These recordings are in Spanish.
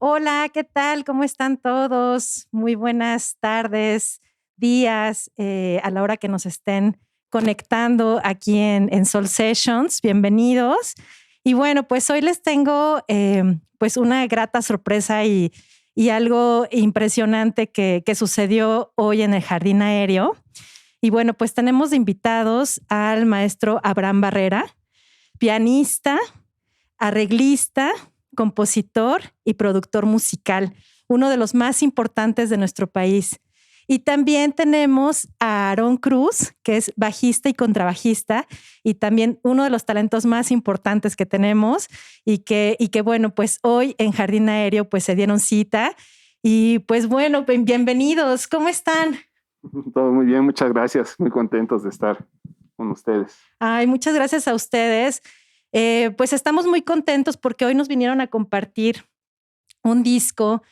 Hola, ¿qué tal? ¿Cómo están todos? Muy buenas tardes, días, a la hora que nos estén conectando aquí en Soul Sessions. Bienvenidos. Y bueno, pues hoy les tengo pues una grata sorpresa y algo impresionante que sucedió hoy en el Jardín Aéreo. Y bueno, pues tenemos de invitados al maestro Abraham Barrera, pianista, arreglista, compositor y productor musical, uno de los más importantes de nuestro país. Y también tenemos a Aarón Cruz, que es bajista y contrabajista, y también uno de los talentos más importantes que tenemos y que bueno, pues hoy en Jardín Aéreo pues se dieron cita. Y pues bueno, bienvenidos, ¿cómo están? Todo muy bien, muchas gracias. Muy contentos de estar con ustedes. Ay, muchas gracias a ustedes. Pues estamos muy contentos porque hoy nos vinieron a compartir un disco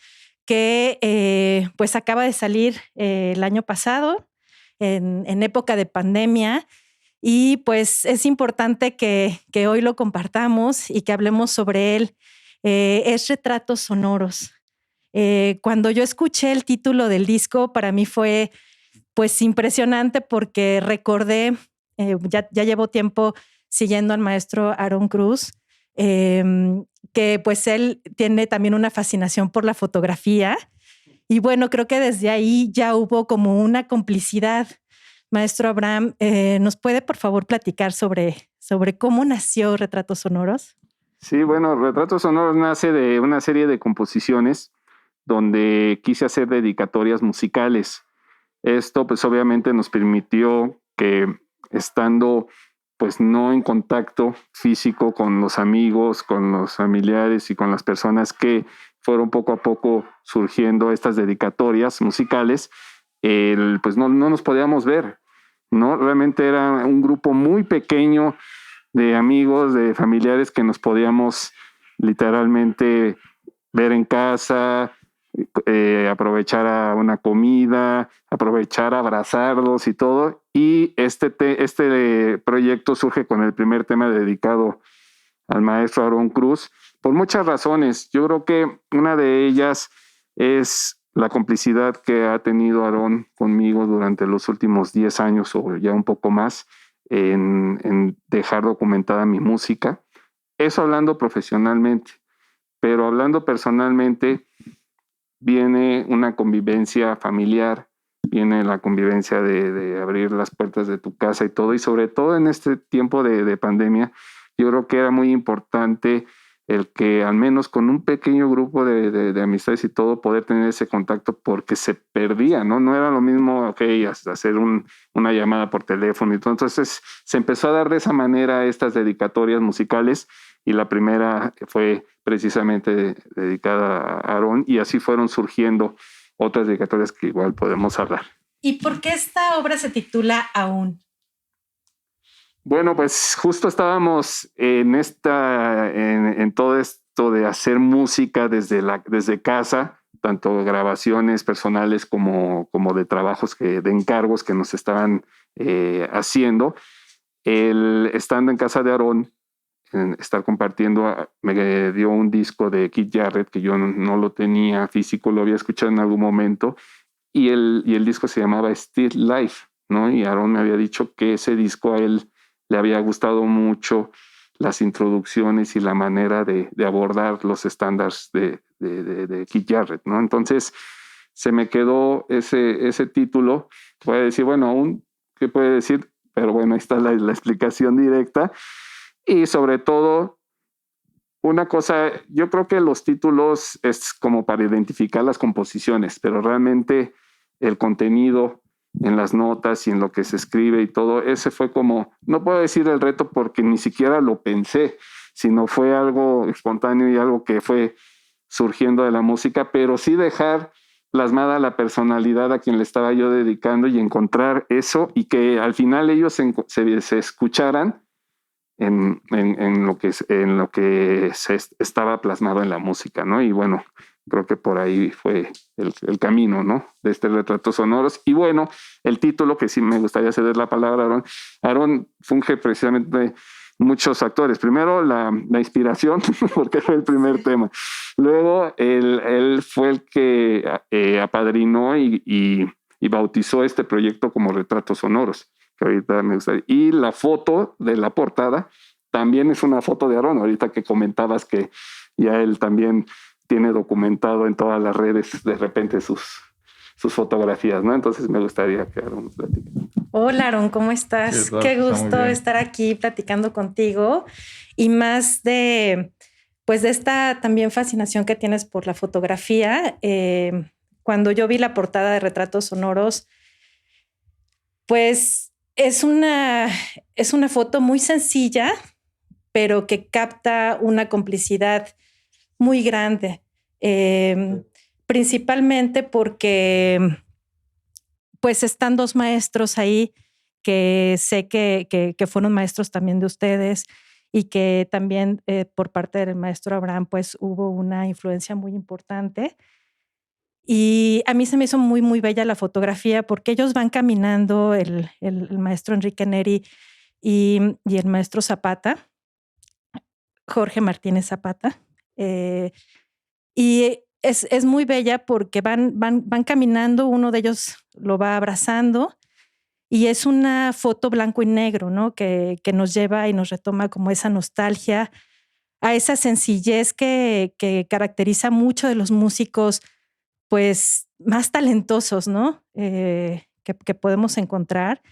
que pues acaba de salir el año pasado en época de pandemia y pues es importante que hoy lo compartamos y que hablemos sobre él. Es Retratos Sonoros. Cuando yo escuché el título del disco, para mí fue pues impresionante porque recordé, ya llevo tiempo siguiendo al maestro Aarón Cruz, que pues él tiene también una fascinación por la fotografía. Y bueno, creo que desde ahí ya hubo como una complicidad. Maestro Abraham, ¿nos puede por favor platicar sobre cómo nació Retratos Sonoros? Sí, bueno, Retratos Sonoros nace de una serie de composiciones donde quise hacer dedicatorias musicales. Esto pues obviamente nos permitió que estando pues no en contacto físico con los amigos, con los familiares y con las personas que fueron poco a poco surgiendo estas dedicatorias musicales, pues no nos podíamos ver, ¿no? Realmente era un grupo muy pequeño de amigos, de familiares que nos podíamos literalmente ver en casa, aprovechar a una comida, aprovechar a abrazarlos y todo. Y este proyecto surge con el primer tema dedicado al maestro Aarón Cruz por muchas razones. Yo creo que una de ellas es la complicidad que ha tenido Aarón conmigo durante los últimos 10 años o ya un poco más en dejar documentada mi música. Eso hablando profesionalmente, pero hablando personalmente, viene una convivencia familiar, viene la convivencia de abrir las puertas de tu casa y todo, y sobre todo en este tiempo de pandemia, yo creo que era muy importante el que al menos con un pequeño grupo de amistades y todo poder tener ese contacto porque se perdía, ¿no? No era lo mismo, ok, hacer una llamada por teléfono y todo. Entonces se empezó a dar de esa manera estas dedicatorias musicales y la primera fue precisamente dedicada a Aarón y así fueron surgiendo otras dedicatorias que igual podemos hablar. ¿Y por qué esta obra se titula Aún? Bueno, pues justo estábamos en todo esto de hacer música desde casa, tanto grabaciones personales como de trabajos de encargos que nos estaban haciendo. Estando en casa de Aarón, estar compartiendo, me dio un disco de Keith Jarrett que yo no lo tenía físico, lo había escuchado en algún momento, y el disco se llamaba Still Life, ¿no? Y Aarón me había dicho que ese disco a él le había gustado mucho las introducciones y la manera de abordar los estándares de Keith Jarrett, ¿no? Entonces se me quedó ese título. Voy a decir, bueno, aún, ¿qué puede decir? Pero bueno, ahí está la explicación directa. Y sobre todo, una cosa, yo creo que los títulos es como para identificar las composiciones, pero realmente el contenido en las notas y en lo que se escribe y todo, ese fue como, no puedo decir el reto porque ni siquiera lo pensé, sino fue algo espontáneo y algo que fue surgiendo de la música, pero sí dejar plasmada la personalidad a quien le estaba yo dedicando y encontrar eso y que al final ellos se escucharan en lo que se estaba plasmado en la música, ¿no? Y bueno, creo que por ahí fue el camino, ¿no? De este Retratos Sonoros. Y bueno, el título, que sí me gustaría ceder la palabra a Aarón. Aarón funge precisamente muchos actores. Primero la inspiración, porque fue el primer tema. Luego él fue el que apadrinó y bautizó este proyecto como Retratos Sonoros, que ahorita me gustaría. Y la foto de la portada también es una foto de Aarón, ahorita que comentabas que ya él también tiene documentado en todas las redes de repente sus fotografías, ¿no? Entonces me gustaría que Aarón nos platique. Hola, Aarón, ¿cómo estás? Qué gusto estar aquí platicando contigo y más de esta también fascinación que tienes por la fotografía. Cuando yo vi la portada de Retratos Sonoros, pues es una foto muy sencilla, pero que capta una complicidad muy grande, principalmente porque pues están dos maestros ahí que sé que fueron maestros también de ustedes y que también por parte del maestro Abraham pues hubo una influencia muy importante. Y a mí se me hizo muy, muy bella la fotografía porque ellos van caminando, el maestro Enrique Neri y el maestro Zapata, Jorge Martínez Zapata. Y es muy bella porque van caminando, uno de ellos lo va abrazando y es una foto blanco y negro, ¿no? Que nos lleva y nos retoma como esa nostalgia, a esa sencillez que caracteriza mucho de los músicos pues más talentosos, ¿no? Que podemos encontrar.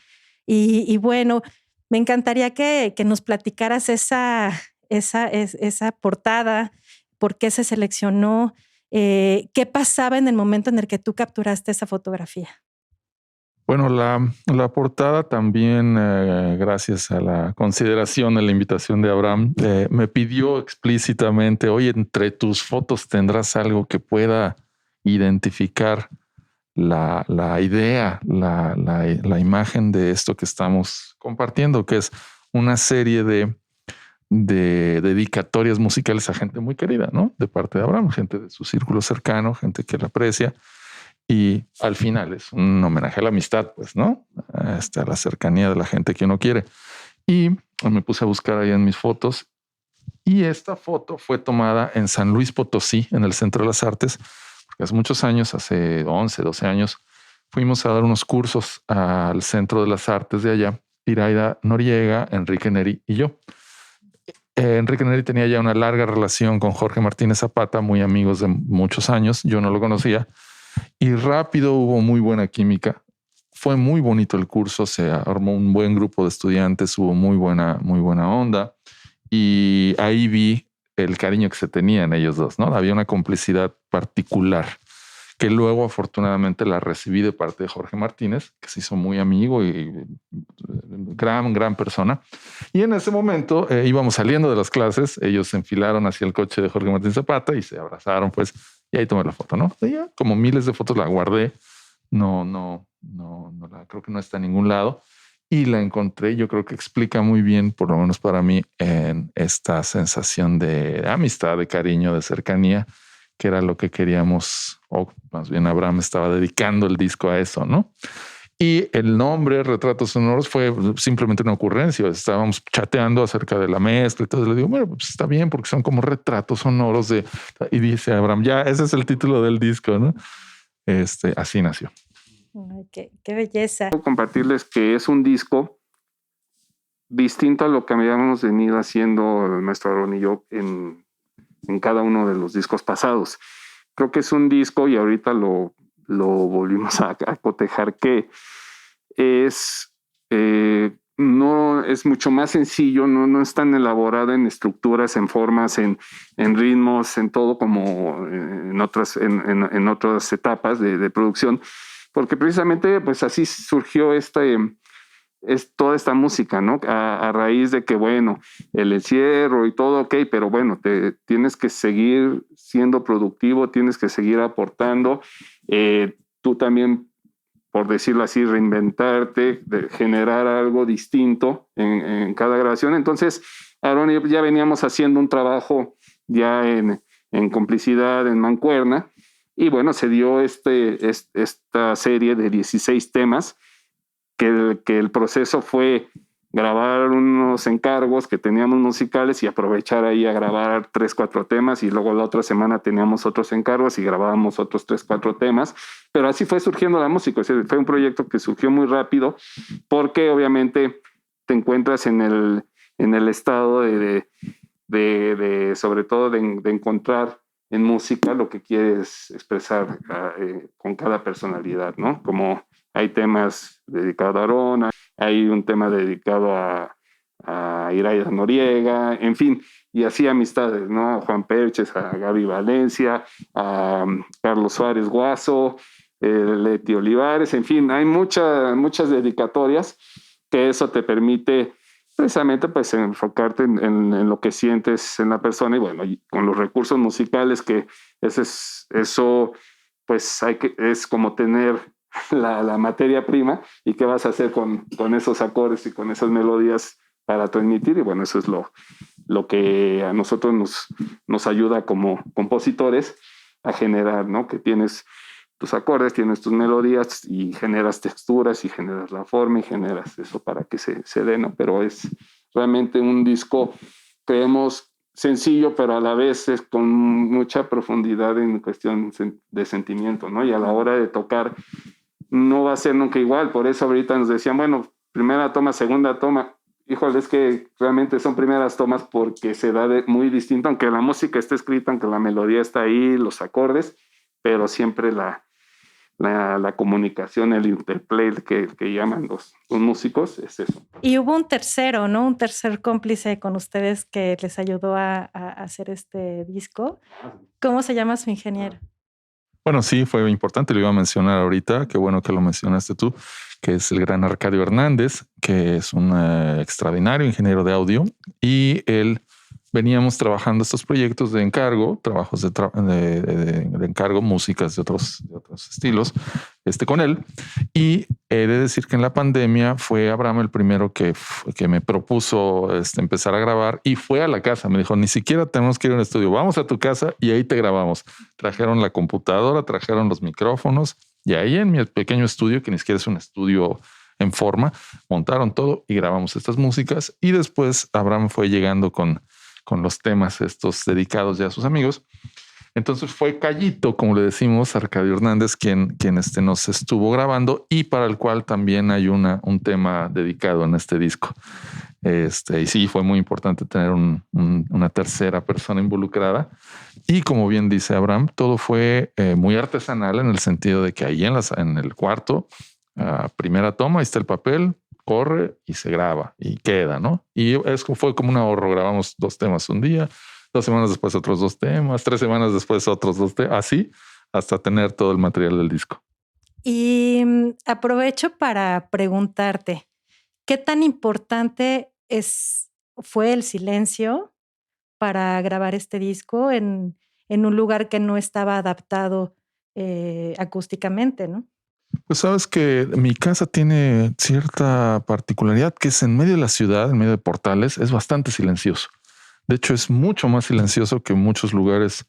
Y bueno, me encantaría que nos platicaras esa portada, por qué se seleccionó, qué pasaba en el momento en el que tú capturaste esa fotografía. Bueno, la portada también, gracias a la consideración, a la invitación de Abraham, me pidió explícitamente, oye, entre tus fotos tendrás algo que pueda identificar la idea, la imagen de esto que estamos compartiendo, que es una serie de dedicatorias musicales a gente muy querida, ¿no? De parte de Abraham, gente de su círculo cercano, gente que la aprecia. Y al final es un homenaje a la amistad, pues, ¿no? A la cercanía de la gente que uno quiere. Y me puse a buscar ahí en mis fotos. Y esta foto fue tomada en San Luis Potosí, en el Centro de las Artes, porque hace muchos años, hace 11, 12 años, fuimos a dar unos cursos al Centro de las Artes de allá, Iraida Noriega, Enrique Neri y yo. Enrique Neri tenía ya una larga relación con Jorge Martínez Zapata, muy amigos de muchos años. Yo no lo conocía. Y rápido hubo muy buena química. Fue muy bonito el curso, se armó un buen grupo de estudiantes, hubo muy buena onda. Y ahí vi el cariño que se tenían ellos dos, ¿no? Había una complicidad particular que luego afortunadamente la recibí de parte de Jorge Martínez, que se hizo muy amigo y gran persona. Y en ese momento íbamos saliendo de las clases, ellos se enfilaron hacia el coche de Jorge Martínez Zapata y se abrazaron, pues, y ahí tomé la foto, ¿no? Y ya, como miles de fotos la guardé, no la creo que no está en ningún lado. Y la encontré, yo creo que explica muy bien, por lo menos para mí, en esta sensación de amistad, de cariño, de cercanía, que era lo que queríamos, o más bien Abraham estaba dedicando el disco a eso, ¿no? Y el nombre Retratos Sonoros fue simplemente una ocurrencia. Estábamos chateando acerca de la mezcla y todo. Le digo, bueno, pues está bien porque son como retratos sonoros de... Y dice Abraham, ya, ese es el título del disco, ¿no? Así nació. Ay, qué belleza. Quiero compartirles que es un disco distinto a lo que habíamos venido haciendo el maestro Aarón y yo en cada uno de los discos pasados. Creo que es un disco, y ahorita lo volvimos a cotejar, que no es mucho más sencillo, no es tan elaborado en estructuras, en formas, en ritmos, en todo como en otras etapas de producción, porque precisamente pues así surgió toda esta música, ¿no? A raíz de que, bueno, el encierro y todo, ok, pero bueno, tienes que seguir siendo productivo, tienes que seguir aportando, tú también, por decirlo así, reinventarte, generar algo distinto en cada grabación. Entonces, Aarón y yo ya veníamos haciendo un trabajo ya en complicidad, en mancuerna, y bueno, se dio esta serie de 16 temas, que el proceso fue grabar unos encargos que teníamos musicales y aprovechar ahí a grabar 3, 4 temas, y luego la otra semana teníamos otros encargos y grabábamos otros 3, 4 temas, pero así fue surgiendo la música. O sea, fue un proyecto que surgió muy rápido porque obviamente te encuentras en el estado de sobre todo de encontrar en música lo que quieres expresar con cada personalidad, ¿no? Como hay temas dedicados a Arona, hay un tema dedicado a Iraida Noriega, en fin, y así amistades, ¿no? A Juan Perches, a Gaby Valencia, a Carlos Suárez Guaso, Leti Olivares, en fin, hay muchas dedicatorias que eso te permite precisamente pues enfocarte en lo que sientes en la persona, y bueno, y con los recursos musicales, que eso pues es como tener la materia prima, y qué vas a hacer con esos acordes y con esas melodías para transmitir. Y bueno, eso es lo que a nosotros nos ayuda como compositores a generar, ¿no? Que tienes tus acordes, tienes tus melodías y generas texturas y generas la forma y generas eso para que se dé, ¿no? Pero es realmente un disco, creemos, sencillo, pero a la vez es con mucha profundidad en cuestión de sentimiento, ¿no? Y a la hora de tocar no va a ser nunca igual. Por eso ahorita nos decían, bueno, primera toma, segunda toma. Híjole, es que realmente son primeras tomas porque se da muy distinto, aunque la música esté escrita, aunque la melodía está ahí, los acordes, pero siempre la comunicación, el interplay que llaman los músicos, es eso. Y hubo un tercero, ¿no? Un tercer cómplice con ustedes que les ayudó a hacer este disco. ¿Cómo se llama su ingeniero? Bueno, sí, fue importante, lo iba a mencionar ahorita, qué bueno que lo mencionaste tú, que es el gran Arcadio Hernández, que es un extraordinario ingeniero de audio, y él veníamos trabajando estos proyectos de encargo, trabajos de encargo, músicas de otros estilos, con él. Y he de decir que en la pandemia fue Abraham el primero que me propuso empezar a grabar, y fue a la casa. Me dijo, ni siquiera tenemos que ir a un estudio, vamos a tu casa y ahí te grabamos. Trajeron la computadora, trajeron los micrófonos, y ahí en mi pequeño estudio, que ni siquiera es un estudio en forma, montaron todo y grabamos estas músicas. Y después Abraham fue llegando con los temas estos dedicados ya a sus amigos. Entonces fue Callito, como le decimos, Arcadio Hernández, quien nos estuvo grabando, y para el cual también hay un tema dedicado en este disco. Y sí, fue muy importante tener una tercera persona involucrada. Y como bien dice Abraham, todo fue muy artesanal, en el sentido de que ahí en el cuarto, primera toma, ahí está el papel, corre y se graba y queda, ¿no? Y fue como un ahorro. Grabamos 2 temas un día, 2 semanas después otros 2 temas, 3 semanas después otros 2 temas, así hasta tener todo el material del disco. Y aprovecho para preguntarte, ¿qué tan importante fue el silencio para grabar este disco en un lugar que no estaba adaptado acústicamente, ¿no? Pues sabes que mi casa tiene cierta particularidad, que es en medio de la ciudad, en medio de Portales, es bastante silencioso. De hecho, es mucho más silencioso que muchos lugares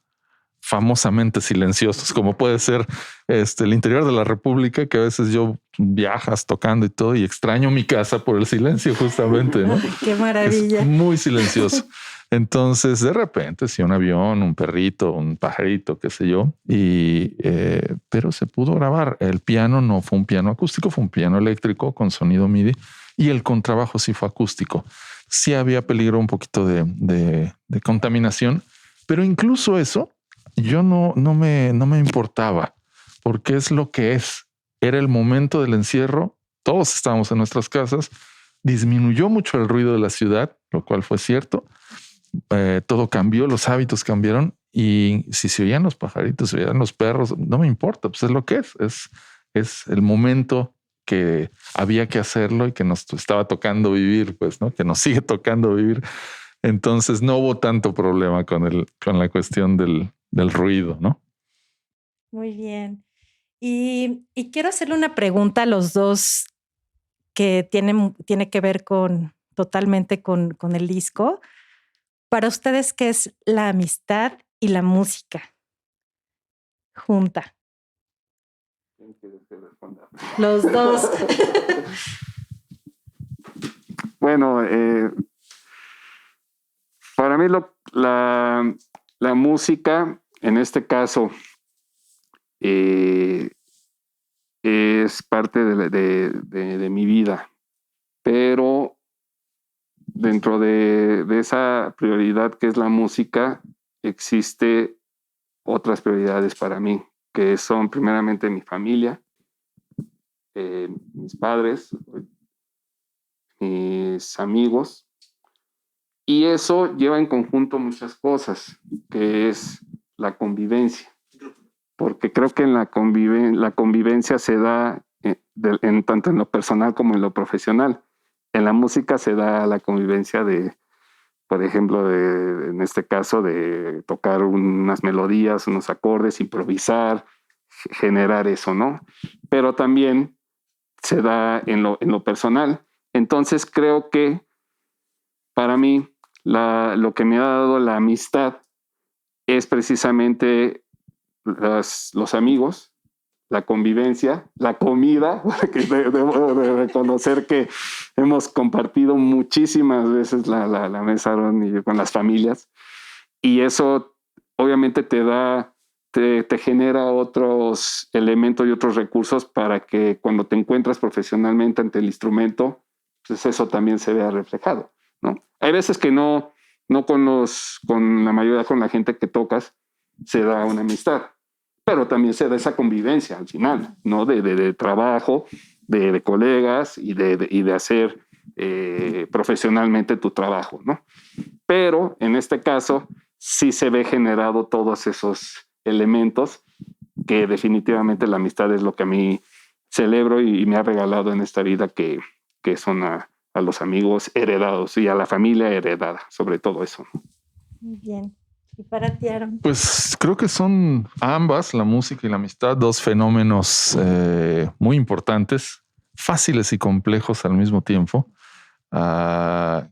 famosamente silenciosos, como puede ser el interior de la República, que a veces yo viajas tocando y todo, y extraño mi casa por el silencio, justamente, ¿no? Qué maravilla. Es muy silencioso. Entonces, de repente, sí, un avión, un perrito, un pajarito, qué sé yo, pero se pudo grabar. El piano no fue un piano acústico, fue un piano eléctrico con sonido MIDI, y el contrabajo sí fue acústico. Sí había peligro un poquito de contaminación, pero incluso eso yo no me importaba, porque es lo que es. Era el momento del encierro, todos estábamos en nuestras casas, disminuyó mucho el ruido de la ciudad, lo cual fue cierto. Todo cambió, los hábitos cambiaron, y si se oían los pajaritos, se oían los perros, no me importa, pues es lo que es el momento que había que hacerlo y que nos estaba tocando vivir, pues, ¿no? Que nos sigue tocando vivir. Entonces no hubo tanto problema con la cuestión del ruido, ¿no? Muy bien. Y quiero hacerle una pregunta a los dos que tiene que ver totalmente con el disco. Para ustedes, ¿qué es la amistad y la música junta? ¿Quién quiere responder? Los dos. Bueno, para mí la música, en este caso, es parte de mi vida, pero dentro de esa prioridad que es la música, existe otras prioridades para mí, que son primeramente mi familia, mis padres, mis amigos, y eso lleva en conjunto muchas cosas, que es la convivencia, porque creo que en la convivencia se da tanto en lo personal como en lo profesional. En la música se da la convivencia de, por ejemplo, en este caso, de tocar unas melodías, unos acordes, improvisar, generar eso, ¿no? Pero también se da en lo personal. Entonces creo que para mí lo que me ha dado la amistad es precisamente los amigos, la convivencia, la comida, porque debo de reconocer que hemos compartido muchísimas veces la mesa, Aaron y yo, con las familias, y eso obviamente te genera otros elementos y otros recursos para que cuando te encuentras profesionalmente ante el instrumento, pues eso también se vea reflejado, ¿no? Hay veces que no con la mayoría, con la gente que tocas, se da una amistad, pero también se da esa convivencia al final, ¿no? De trabajo, de colegas y de hacer profesionalmente tu trabajo, ¿no? Pero en este caso sí se ve generado todos esos elementos que definitivamente la amistad es lo que a mí celebro y me ha regalado en esta vida, que son a los amigos heredados y a la familia heredada, sobre todo eso. Muy bien. ¿Y para ti, Aaron? Pues creo que son ambas, la música y la amistad, dos fenómenos muy importantes, fáciles y complejos al mismo tiempo,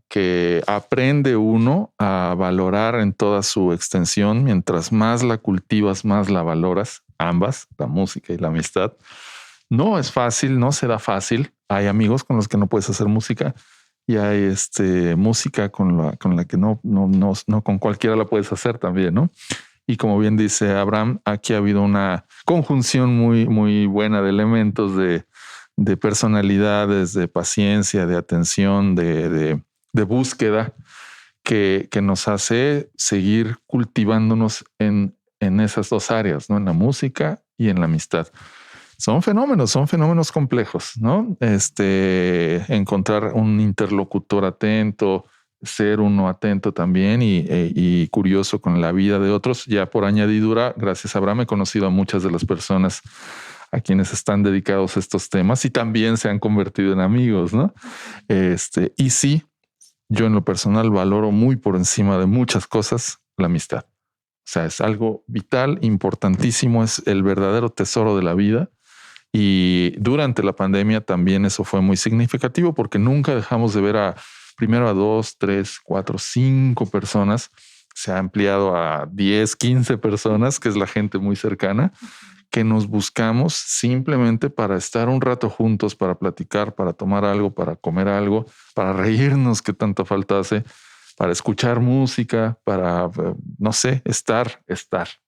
que aprende uno a valorar en toda su extensión. Mientras más la cultivas, más la valoras, ambas, la música y la amistad. No es fácil, no se da fácil. Hay amigos con los que no puedes hacer música y hay música con la que no con cualquiera la puedes hacer también, ¿no? Y como bien dice Abraham, aquí ha habido una conjunción muy, muy buena de elementos de personalidades, de paciencia, de atención, de búsqueda, que nos hace seguir cultivándonos en esas dos áreas, ¿no? En la música y en la amistad. Son fenómenos complejos, ¿no? Encontrar un interlocutor atento, ser uno atento también y curioso con la vida de otros. Ya por añadidura, gracias a Abraham, he conocido a muchas de las personas a quienes están dedicados a estos temas y también se han convertido en amigos, ¿no? Y sí, yo en lo personal valoro muy por encima de muchas cosas la amistad. O sea, es algo vital, importantísimo, es el verdadero tesoro de la vida. Y durante la pandemia también eso fue muy significativo, porque nunca dejamos de ver primero a 2, 3, 4, 5 personas. Se ha ampliado a 10, 15 personas, que es la gente muy cercana, que nos buscamos simplemente para estar un rato juntos, para platicar, para tomar algo, para comer algo, para reírnos que tanto falta hace, para escuchar música, para, no sé, estar,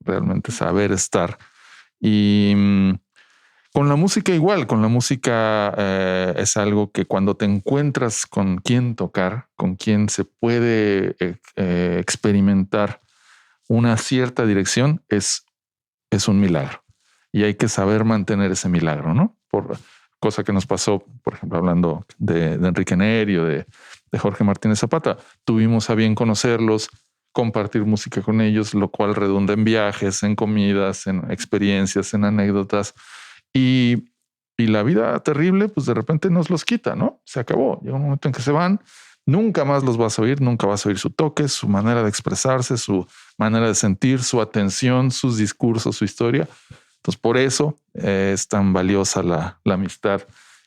realmente saber estar. Y con la música igual, con la música es algo que cuando te encuentras con quién tocar, con quién se puede experimentar una cierta dirección, es un milagro. Y hay que saber mantener ese milagro, ¿no? Por cosa que nos pasó, por ejemplo, hablando de Enrique Nerio, de Jorge Martínez Zapata. Tuvimos a bien conocerlos, compartir música con ellos, lo cual redunda en viajes, en comidas, en experiencias, en anécdotas. Y la vida terrible, pues de repente nos los quita, ¿no? Se acabó. Llega un momento en que se van. Nunca más los vas a oír, nunca vas a oír su toque, su manera de expresarse, su manera de sentir, su atención, sus discursos, su historia. Entonces, por eso es tan valiosa la amistad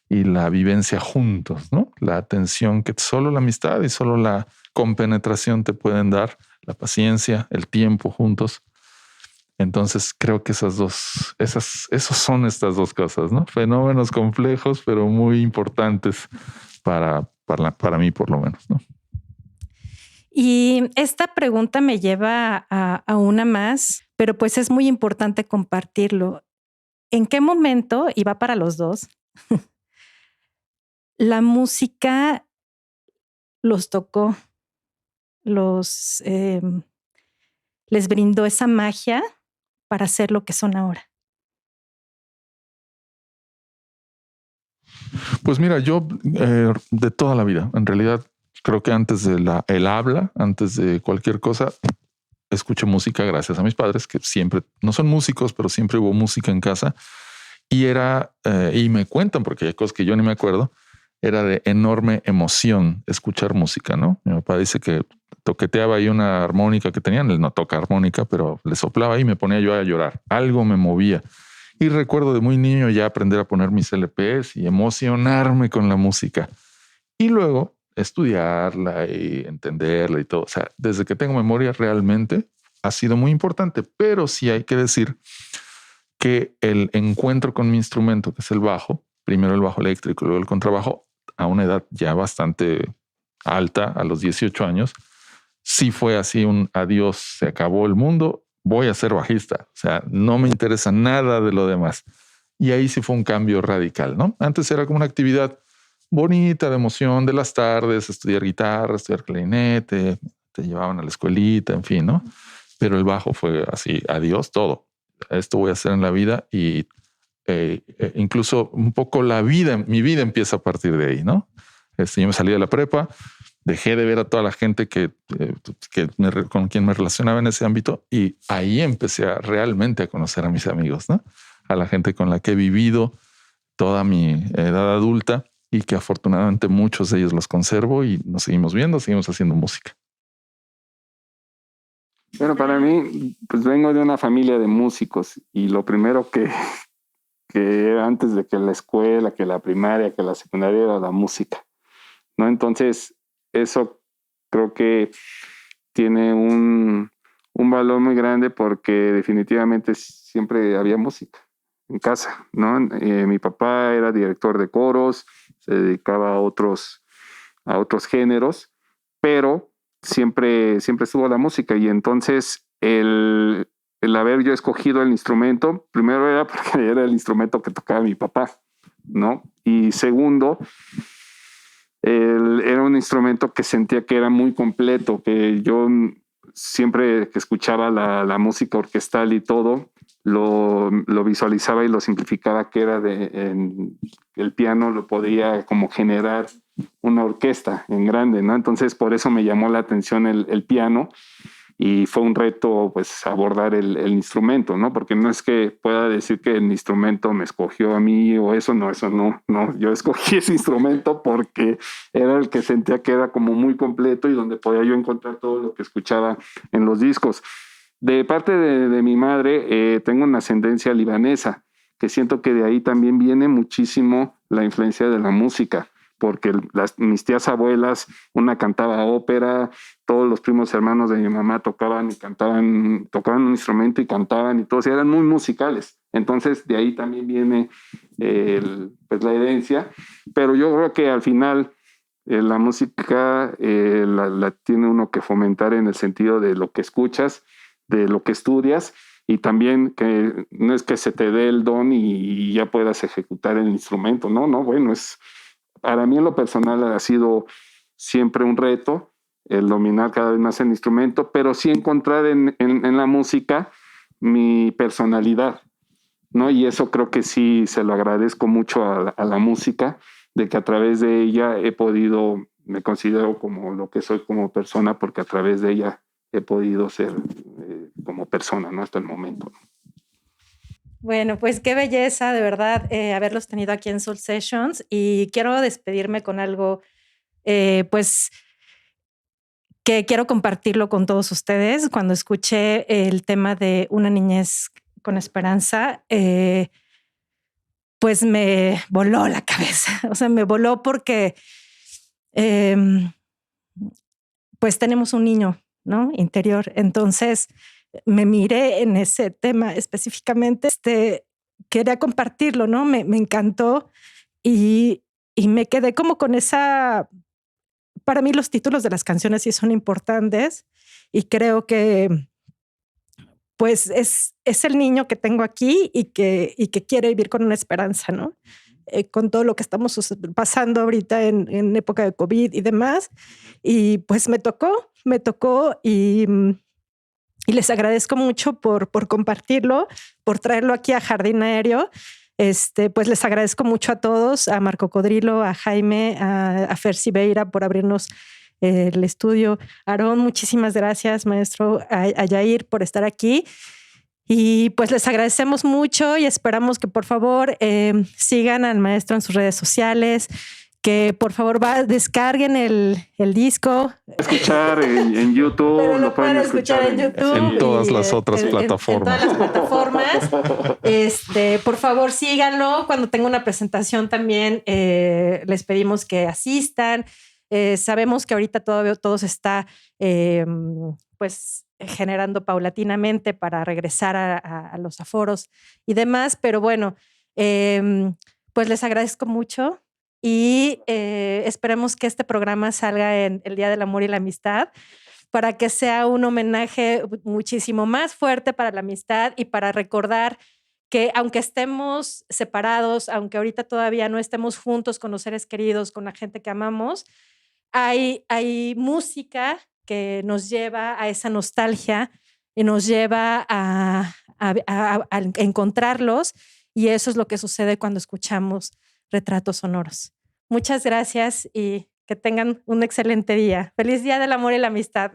y la vivencia juntos, ¿no? La atención que solo la amistad y solo la compenetración te pueden dar, la paciencia, el tiempo juntos. Entonces creo que esos son estas dos cosas, ¿no? Fenómenos complejos, pero muy importantes para para mí por lo menos, ¿no? Y esta pregunta me lleva a una más, pero pues es muy importante compartirlo. ¿En qué momento, y va para los dos, la música los tocó, les brindó esa magia para ser lo que son ahora? Pues mira, yo de toda la vida, en realidad, creo que antes de el habla, antes de cualquier cosa, escuché música gracias a mis padres, que siempre no son músicos, pero siempre hubo música en casa. Y y me cuentan, porque hay cosas que yo ni me acuerdo, era de enorme emoción escuchar música, ¿no? Mi papá dice que toqueteaba ahí una armónica que tenían, él no toca armónica, pero le soplaba ahí y me ponía yo a llorar. Algo me movía. Y recuerdo de muy niño ya aprender a poner mis LPs y emocionarme con la música. Y luego estudiarla y entenderla y todo. O sea, desde que tengo memoria realmente ha sido muy importante, pero sí hay que decir que el encuentro con mi instrumento, que es el bajo, primero el bajo eléctrico, luego el contrabajo, a una edad ya bastante alta, a los 18 años, sí fue así un adiós, se acabó el mundo, voy a ser bajista. O sea, no me interesa nada de lo demás. Y ahí sí fue un cambio radical, ¿no? Antes era como una actividad bonita, de emoción, de las tardes, estudiar guitarra, estudiar clarinete, te llevaban a la escuelita, en fin, ¿no? Pero el bajo fue así, adiós, todo. Esto voy a hacer en la vida y incluso un poco mi vida empieza a partir de ahí, ¿no? Yo me salí de la prepa, dejé de ver a toda la gente con quien me relacionaba en ese ámbito y ahí empecé realmente a conocer a mis amigos, ¿no? A la gente con la que he vivido toda mi edad adulta y que afortunadamente muchos de ellos los conservo y nos seguimos viendo, seguimos haciendo música. Bueno, para mí, pues vengo de una familia de músicos y lo primero que era antes de que la escuela, que la primaria, que la secundaria era la música, ¿no? Entonces, eso creo que tiene un valor muy grande porque definitivamente siempre había música en casa, ¿no? Mi papá era director de coros, se dedicaba a otros géneros, pero siempre estuvo la música y entonces el haber yo escogido el instrumento, primero era porque era el instrumento que tocaba mi papá, ¿no? Y segundo, era un instrumento que sentía que era muy completo, que yo siempre que escuchaba la música orquestal y todo, lo visualizaba y lo simplificaba, que era el piano lo podía como generar una orquesta en grande, ¿no? Entonces por eso me llamó la atención el piano y fue un reto pues abordar el instrumento, ¿no? Porque no es que pueda decir que el instrumento me escogió a mí o eso no, yo escogí ese instrumento porque era el que sentía que era como muy completo y donde podía yo encontrar todo lo que escuchaba en los discos. De parte de mi madre, tengo una ascendencia libanesa, que siento que de ahí también viene muchísimo la influencia de la música, porque mis tías abuelas, una cantaba ópera, todos los primos hermanos de mi mamá tocaban y cantaban, tocaban un instrumento y cantaban y todos eran muy musicales. Entonces de ahí también viene pues la herencia, pero yo creo que al final la música la tiene uno que fomentar en el sentido de lo que escuchas, de lo que estudias y también que no es que se te dé el don y ya puedas ejecutar el instrumento, no, bueno, para mí en lo personal ha sido siempre un reto el dominar cada vez más el instrumento, pero sí encontrar en la música mi personalidad, ¿no? Y eso creo que sí se lo agradezco mucho a la música, de que a través de ella me considero como lo que soy como persona, porque a través de ella he podido ser como persona, ¿no? Hasta el momento. Bueno, pues qué belleza, de verdad, haberlos tenido aquí en Soul Sessions y quiero despedirme con algo, pues, que quiero compartirlo con todos ustedes. Cuando escuché el tema de Una niñez con esperanza, pues me voló la cabeza, o sea, me voló porque pues tenemos un niño, ¿no? Interior, entonces me miré en ese tema específicamente, quería compartirlo, ¿no? Me encantó y me quedé como con esa para mí los títulos de las canciones sí son importantes y creo que pues es el niño que tengo aquí y que quiere vivir con una esperanza, ¿no? Con todo lo que estamos pasando ahorita en época de COVID y demás. Y pues me tocó y les agradezco mucho por compartirlo, por traerlo aquí a Jardín Aéreo. Pues les agradezco mucho a todos, a Marco Codrilo, a Jaime, a Fer Sibeira por abrirnos el estudio. Aarón, muchísimas gracias, maestro, a Yair por estar aquí. Y pues les agradecemos mucho y esperamos que por favor sigan al maestro en sus redes sociales, que por favor descarguen el disco. Escuchar en YouTube. Pero lo pueden escuchar en YouTube. En todas las otras plataformas. En todas las plataformas. Por favor, síganlo. Cuando tenga una presentación también les pedimos que asistan. Sabemos que ahorita todo se está pues generando paulatinamente para regresar a los aforos y demás, pero bueno, pues les agradezco mucho y esperemos que este programa salga en el Día del Amor y la Amistad para que sea un homenaje muchísimo más fuerte para la amistad y para recordar que aunque estemos separados, aunque ahorita todavía no estemos juntos con los seres queridos, con la gente que amamos, hay música que nos lleva a esa nostalgia y nos lleva a encontrarlos, y eso es lo que sucede cuando escuchamos retratos sonoros. Muchas gracias y que tengan un excelente día. Feliz Día del Amor y la Amistad.